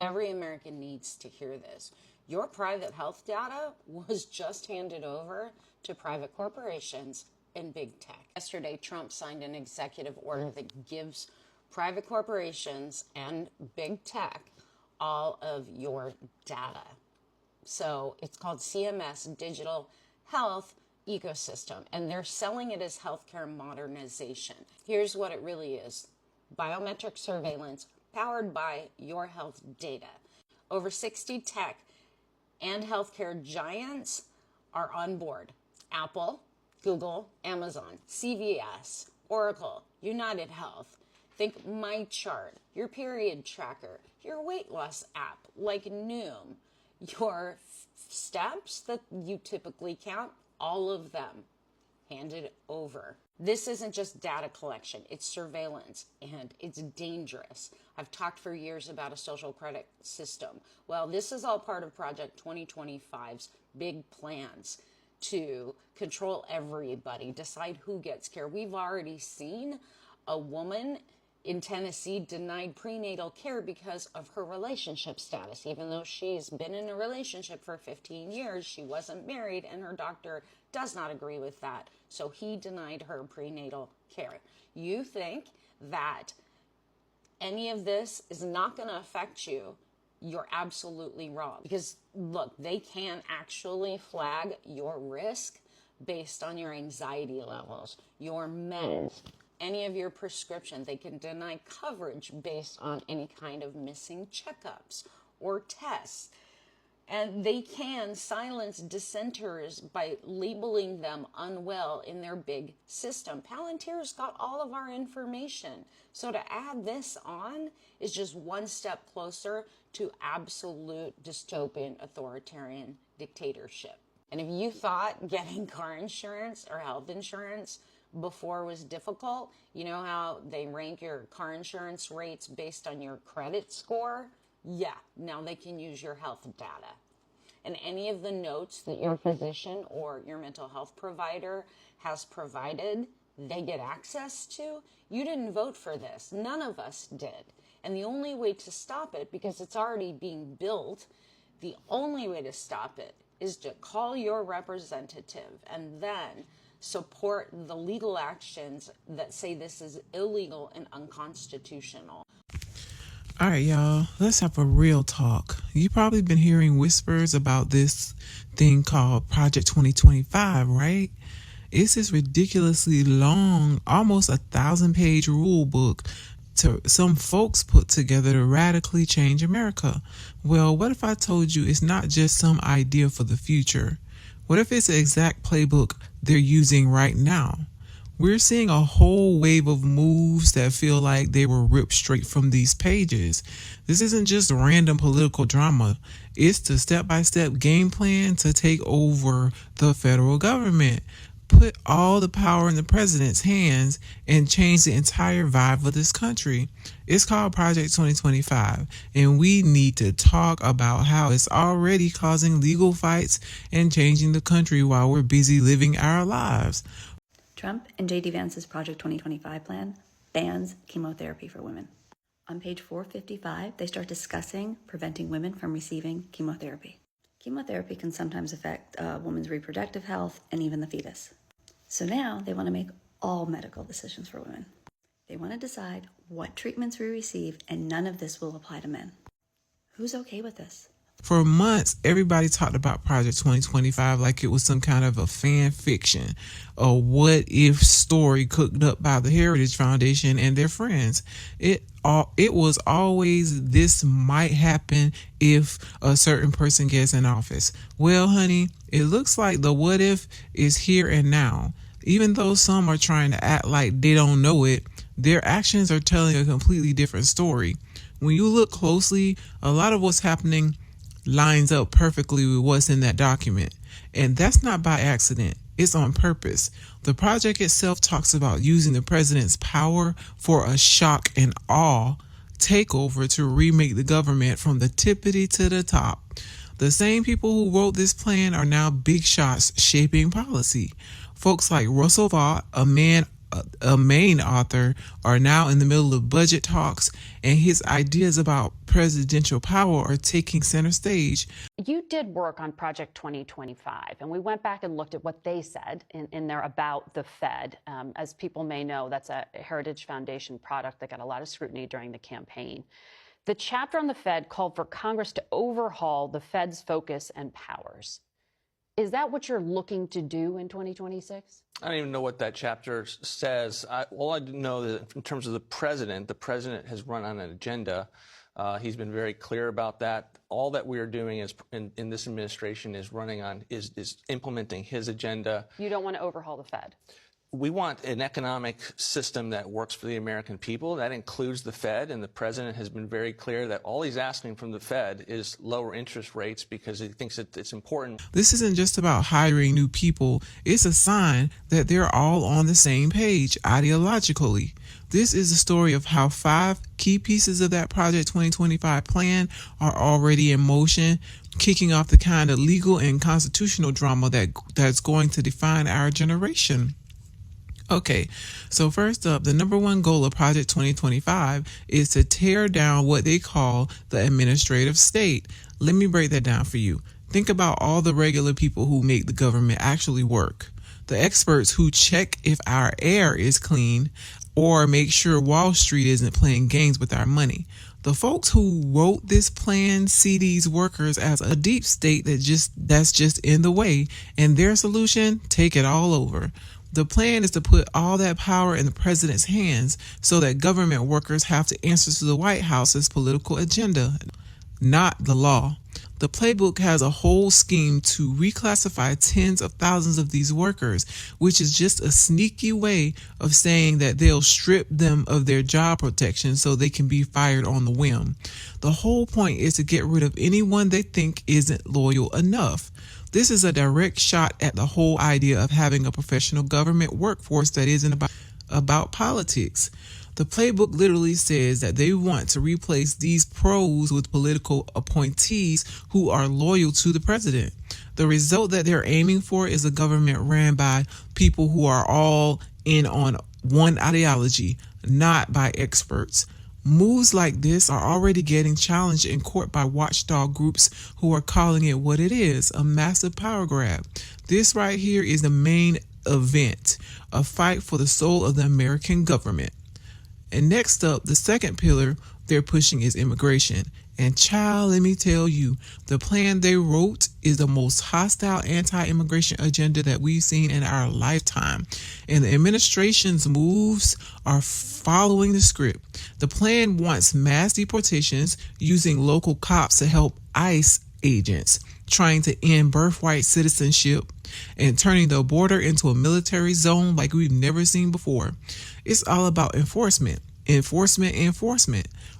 Every American needs to hear this. Your private health data was just handed over to private corporations and big tech. Yesterday, Trump signed an executive order that gives private corporations and big tech all of your data. So it's called CMS, Digital Health Ecosystem, and they're selling it as healthcare modernization. Here's what it really is: biometric surveillance powered by your health data. Over 60 tech and healthcare giants are on board: Apple, Google, Amazon, CVS, Oracle, United Health. Think MyChart, your period tracker, your weight loss app like Noom, your steps that you typically count, all of them handed over. This isn't just data collection, it's surveillance, and it's dangerous. I've talked for years about a social credit system. Well, this is all part of Project 2025's big plans to control everybody, decide who gets care. We've already seen a woman in Tennessee denied prenatal care because of her relationship status. Even though she's been in a relationship for 15 years, she wasn't married, and her doctor does not agree with that. So he denied her prenatal care. You think that any of this is not going to affect you? You're absolutely wrong. Because look, they can actually flag your risk based on your anxiety levels, your meds, any of your prescription. They can deny coverage based on any kind of missing checkups or tests. And they can silence dissenters by labeling them unwell in their big system. Palantir's got all of our information. So to add this on is just one step closer to absolute dystopian authoritarian dictatorship. And if you thought getting car insurance or health insurance before was difficult, you know how they rank your car insurance rates based on your credit score? Yeah, now they can use your health data. And any of the notes that your physician or your mental health provider has provided, they get access to. You didn't vote for this. None of us did. And the only way to stop it, because it's already being built, the only way to stop it is to call your representative and then support the legal actions that say this is illegal and unconstitutional. All right, y'all, let's have a real talk. You've probably been hearing whispers about this thing called Project 2025, right? It's this ridiculously long, almost 1,000-page rule book to some folks put together to radically change America. Well, what if I told you it's not just some idea for the future? What if it's the exact playbook they're using right now? We're seeing a whole wave of moves that feel like they were ripped straight from these pages. This isn't just random political drama. It's the step-by-step game plan to take over the federal government, put all the power in the president's hands, and change the entire vibe of this country. It's called Project 2025, and we need to talk about how it's already causing legal fights and changing the country while we're busy living our lives. Trump and J.D. Vance's Project 2025 plan bans chemotherapy for women. On page 455, they start discussing preventing women from receiving chemotherapy. Chemotherapy can sometimes affect a woman's reproductive health and even the fetus. So now they want to make all medical decisions for women. They want to decide what treatments we receive, and none of this will apply to men. Who's okay with this? For months, everybody talked about Project 2025 like it was some kind of a fan fiction, a what-if story cooked up by the Heritage Foundation and their friends. It was always, this might happen if a certain person gets in office. Well, honey, it looks like the what if is here and now. Even though some are trying to act like they don't know it, their actions are telling a completely different story. When you look closely, a lot of what's happening lines up perfectly with what's in that document. And that's not by accident. It's on purpose. The project itself talks about using the president's power for a shock and awe takeover to remake the government from the tippity to the top. The same people who wrote this plan are now big shots shaping policy. Folks like Russell Vought, a man a main author, are now in the middle of budget talks, and his ideas about presidential power are taking center stage. You did work on Project 2025, and we went back and looked at what they said in their About the Fed. As people may know, that's a Heritage Foundation product that got a lot of scrutiny during the campaign. The chapter on the Fed called for Congress to overhaul the Fed's focus and powers. Is that what you're looking to do in 2026? I don't even know what that chapter says. All I know is in terms of the president has run on an agenda. He's been very clear about that. All that we are doing is in this administration is implementing his agenda. You don't want to overhaul the Fed? We want an economic system that works for the American people. That includes the Fed, and the president has been very clear that all he's asking from the Fed is lower interest rates because he thinks that it's important. This isn't just about hiring new people. It's a sign that they're all on the same page ideologically. This is the story of how 5 key pieces of that Project 2025 plan are already in motion, kicking off the kind of legal and constitutional drama that's going to define our generation. Okay, so first up, the number one goal of Project 2025 is to tear down what they call the administrative state. Let me break that down for you. Think about all the regular people who make the government actually work. The experts who check if our air is clean or make sure Wall Street isn't playing games with our money. The folks who wrote this plan see these workers as a deep state that's just in the way, and their solution, take it all over. The plan is to put all that power in the president's hands so that government workers have to answer to the White House's political agenda, not the law. The playbook has a whole scheme to reclassify tens of thousands of these workers, which is just a sneaky way of saying that they'll strip them of their job protection so they can be fired on the whim. The whole point is to get rid of anyone they think isn't loyal enough. This is a direct shot at the whole idea of having a professional government workforce that isn't about politics. The playbook literally says that they want to replace these pros with political appointees who are loyal to the president. The result that they're aiming for is a government ran by people who are all in on one ideology, not by experts. Moves like this are already getting challenged in court by watchdog groups who are calling it what it is, a massive power grab. This right here is the main event, a fight for the soul of the American government. And next up, the second pillar they're pushing is immigration. And child, let me tell you, the plan they wrote is the most hostile anti-immigration agenda that we've seen in our lifetime. And the administration's moves are following the script. The plan wants mass deportations using local cops to help ICE agents, trying to end birthright citizenship and turning the border into a military zone like we've never seen before. It's all about enforcement.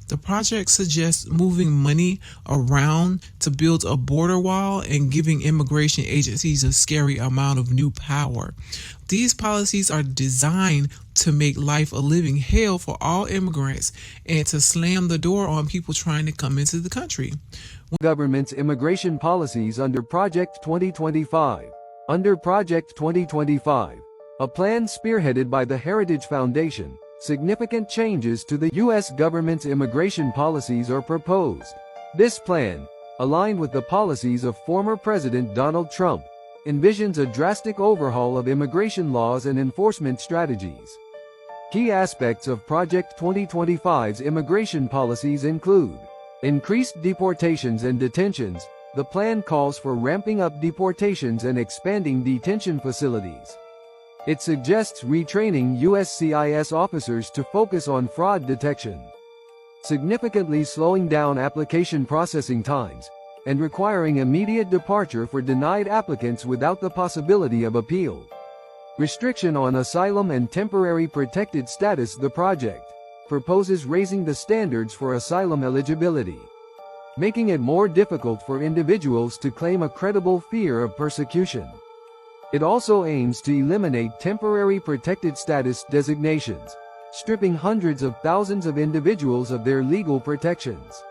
The project suggests moving money around to build a border wall and giving immigration agencies a scary amount of new power. These policies are designed to make life a living hell for all immigrants and to slam the door on people trying to come into the country. Government's immigration policies under Project 2025. Under Project 2025, a plan spearheaded by the Heritage Foundation, significant changes to the U.S. government's immigration policies are proposed. This plan, aligned with the policies of former President Donald Trump, envisions a drastic overhaul of immigration laws and enforcement strategies. Key aspects of Project 2025's immigration policies include increased deportations and detentions. The plan calls for ramping up deportations and expanding detention facilities. It suggests retraining USCIS officers to focus on fraud detection, significantly slowing down application processing times, and requiring immediate departure for denied applicants without the possibility of appeal. Restriction on asylum and temporary protected status. The project proposes raising the standards for asylum eligibility, making it more difficult for individuals to claim a credible fear of persecution. It also aims to eliminate temporary protected status designations, stripping hundreds of thousands of individuals of their legal protections.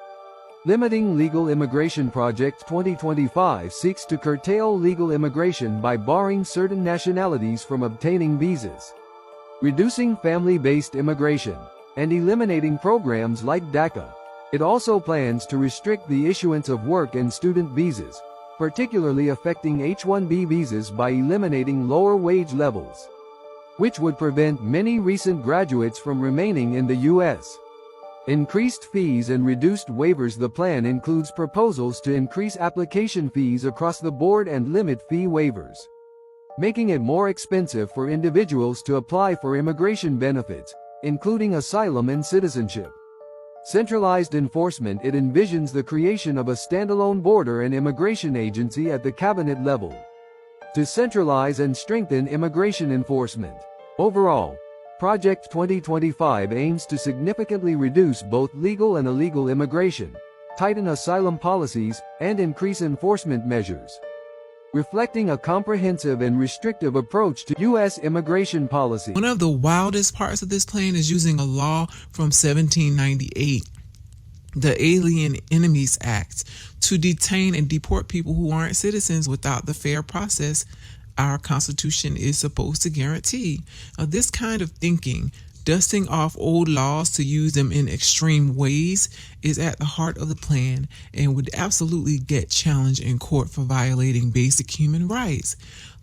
Limiting legal immigration. Project 2025 seeks to curtail legal immigration by barring certain nationalities from obtaining visas, reducing family-based immigration, and eliminating programs like DACA. It also plans to restrict the issuance of work and student visas, particularly affecting H-1B visas by eliminating lower wage levels, which would prevent many recent graduates from remaining in the U.S. Increased fees and reduced waivers. The plan includes proposals to increase application fees across the board and limit fee waivers, making it more expensive for individuals to apply for immigration benefits, including asylum and citizenship. Centralized enforcement. It envisions the creation of a standalone border and immigration agency at the cabinet level to centralize and strengthen immigration enforcement. Overall, Project 2025 aims to significantly reduce both legal and illegal immigration, tighten asylum policies, and increase enforcement measures, reflecting a comprehensive and restrictive approach to U.S. immigration policy. One of the wildest parts of this plan is using a law from 1798, the Alien Enemies Act, to detain and deport people who aren't citizens without the fair process our Constitution is supposed to guarantee. This kind of thinking, dusting off old laws to use them in extreme ways, is at the heart of the plan and would absolutely get challenged in court for violating basic human rights.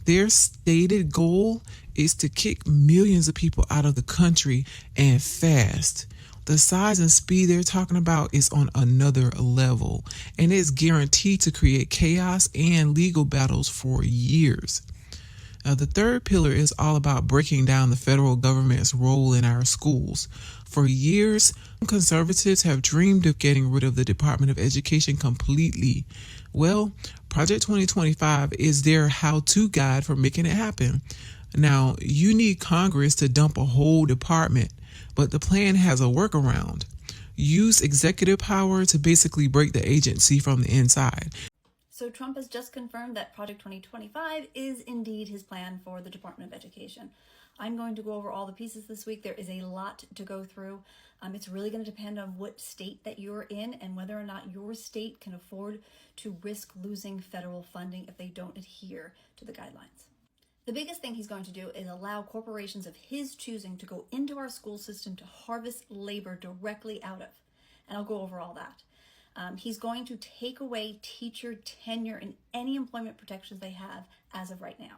Their stated goal is to kick millions of people out of the country and fast. The size and speed they're talking about is on another level, and it's guaranteed to create chaos and legal battles for years. The third pillar is all about breaking down the federal government's role in our schools. For years, conservatives have dreamed of getting rid of the Department of Education completely. Well, Project 2025 is their how-to guide for making it happen. Now, you need Congress to dump a whole department, but the plan has a workaround. Use executive power to basically break the agency from the inside. So Trump has just confirmed that Project 2025 is indeed his plan for the Department of Education. I'm going to go over all the pieces this week. There is a lot to go through. It's really going to depend on what state that you're in and whether or not your state can afford to risk losing federal funding if they don't adhere to the guidelines. The biggest thing he's going to do is allow corporations of his choosing to go into our school system to harvest labor directly out of. And I'll go over all that. He's going to take away teacher tenure and any employment protections they have as of right now.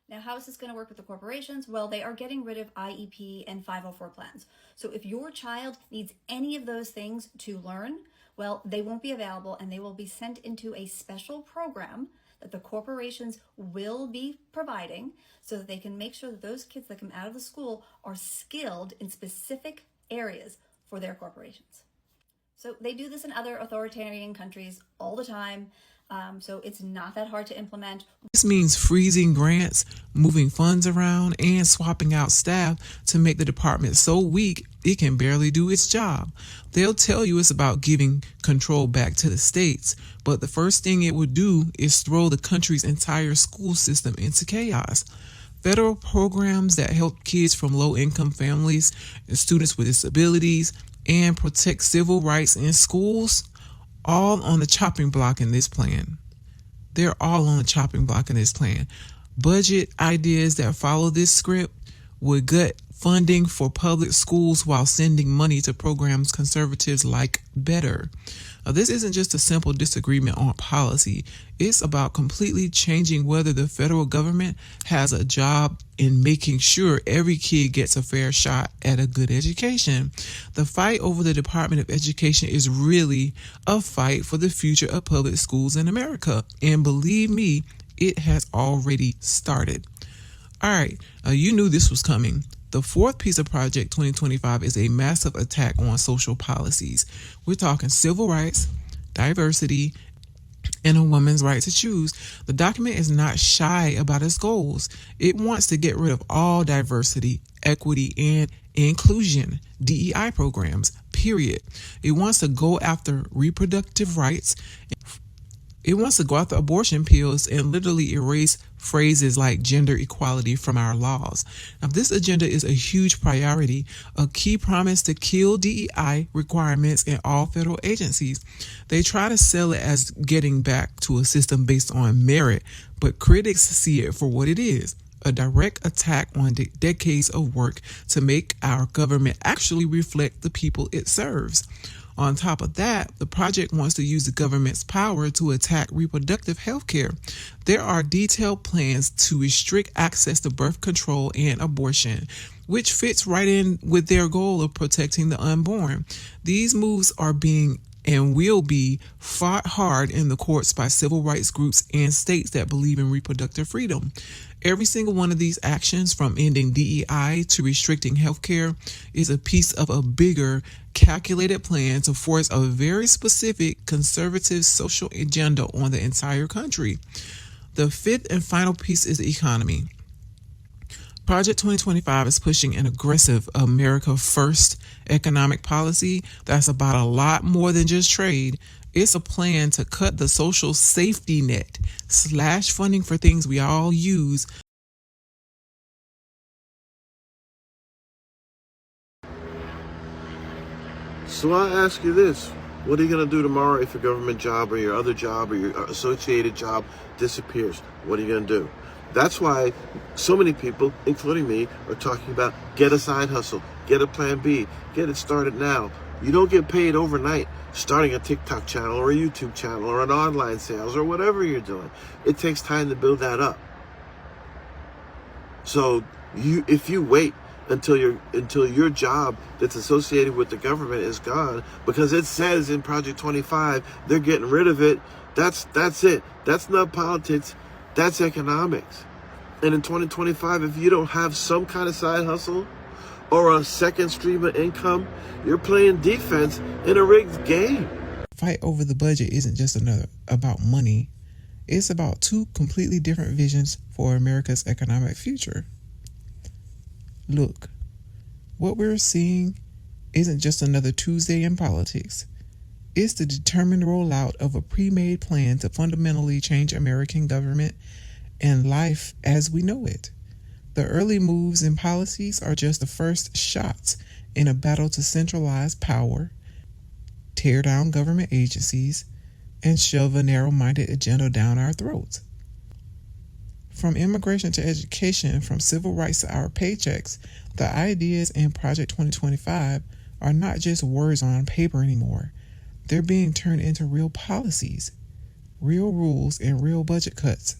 Now, how is this going to work with the corporations? Well, they are getting rid of IEP and 504 plans. So if your child needs any of those things to learn, well, they won't be available and they will be sent into a special program that the corporations will be providing so that they can make sure that those kids that come out of the school are skilled in specific areas for their corporations. So they do this in other authoritarian countries all the time. So it's not that hard to implement. This means freezing grants, moving funds around, and swapping out staff to make the department so weak it can barely do its job. They'll tell you it's about giving control back to the states, but the first thing it would do is throw the country's entire school system into chaos. Federal programs that help kids from low-income families and students with disabilities and protect civil rights in schools, all on the chopping block in this plan. They're all on the chopping block in this plan. Budget ideas that follow this script would gut funding for public schools while sending money to programs conservatives like better. This isn't just a simple disagreement on policy. It's about completely changing whether the federal government has a job in making sure every kid gets a fair shot at a good education. The fight over the Department of Education is really a fight for the future of public schools in America. And believe me, it has already started. All right, you knew this was coming. The fourth piece of Project 2025 is a massive attack on social policies. We're talking civil rights, diversity, and a woman's right to choose. The document is not shy about its goals. It wants to get rid of all diversity, equity, and inclusion, DEI programs, period. It wants to go after reproductive rights. It wants to go after abortion pills and literally erase phrases like gender equality from our laws. Now, this agenda is a huge priority, a key promise to kill DEI requirements in all federal agencies. They try to sell it as getting back to a system based on merit, but critics see it for what it is, a direct attack on decades of work to make our government actually reflect the people it serves. On top of that, the project wants to use the government's power to attack reproductive health care. There are detailed plans to restrict access to birth control and abortion, which fits right in with their goal of protecting the unborn. These moves are being and will be fought hard in the courts by civil rights groups and states that believe in reproductive freedom. Every single one of these actions, from ending DEI to restricting healthcare, is a piece of a bigger, calculated plan to force a very specific conservative social agenda on the entire country. The fifth and final piece is the economy. Project 2025 is pushing an aggressive America First economic policy that's about a lot more than just trade. It's a plan to cut the social safety net, slash funding for things we all use. So I ask you this, what are you going to do tomorrow if your government job or your other job or your associated job disappears? What are you going to do? That's why so many people, including me, are talking about get a side hustle, get a plan B, get it started now. You don't get paid overnight starting a TikTok channel or a YouTube channel or an online sales or whatever you're doing. It takes time to build that up. So if you wait until your job that's associated with the government is gone, because it says in Project 25 they're getting rid of it, that's it. That's not politics. That's economics. And in 2025, if you don't have some kind of side hustle or a second stream of income, you're playing defense in a rigged game. Fight over the budget isn't just about money. It's about two completely different visions for America's economic future. Look, what we're seeing isn't just another Tuesday in politics. It's the determined rollout of a pre-made plan to fundamentally change American government and life as we know it. The early moves and policies are just the first shots in a battle to centralize power, tear down government agencies, and shove a narrow-minded agenda down our throats. From immigration to education, from civil rights to our paychecks, the ideas in Project 2025 are not just words on paper anymore. They're being turned into real policies, real rules, and real budget cuts.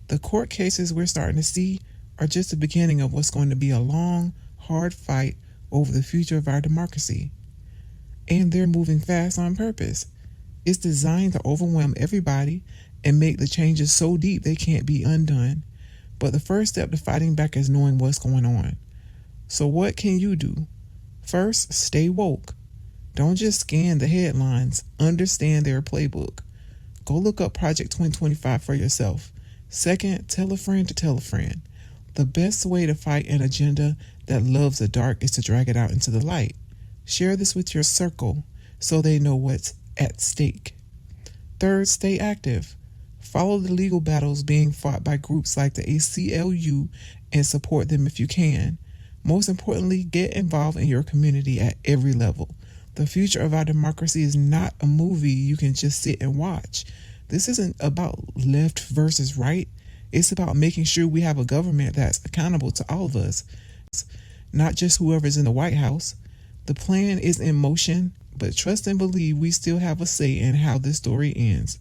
The court cases we're starting to see are just the beginning of what's going to be a long, hard fight over the future of our democracy. And they're moving fast on purpose. It's designed to overwhelm everybody and make the changes so deep they can't be undone. But the first step to fighting back is knowing what's going on. So what can you do? First, stay woke. Don't just scan the headlines. Understand their playbook. Go look up Project 2025 for yourself. Second, tell a friend to tell a friend. The best way to fight an agenda that loves the dark is to drag it out into the light. Share this with your circle so they know what's at stake. Third, stay active. Follow the legal battles being fought by groups like the ACLU and support them if you can. Most importantly, get involved in your community at every level. The future of our democracy is not a movie you can just sit and watch. This isn't about left versus right. It's about making sure we have a government that's accountable to all of us, not just whoever's in the White House. The plan is in motion, but trust and believe we still have a say in how this story ends.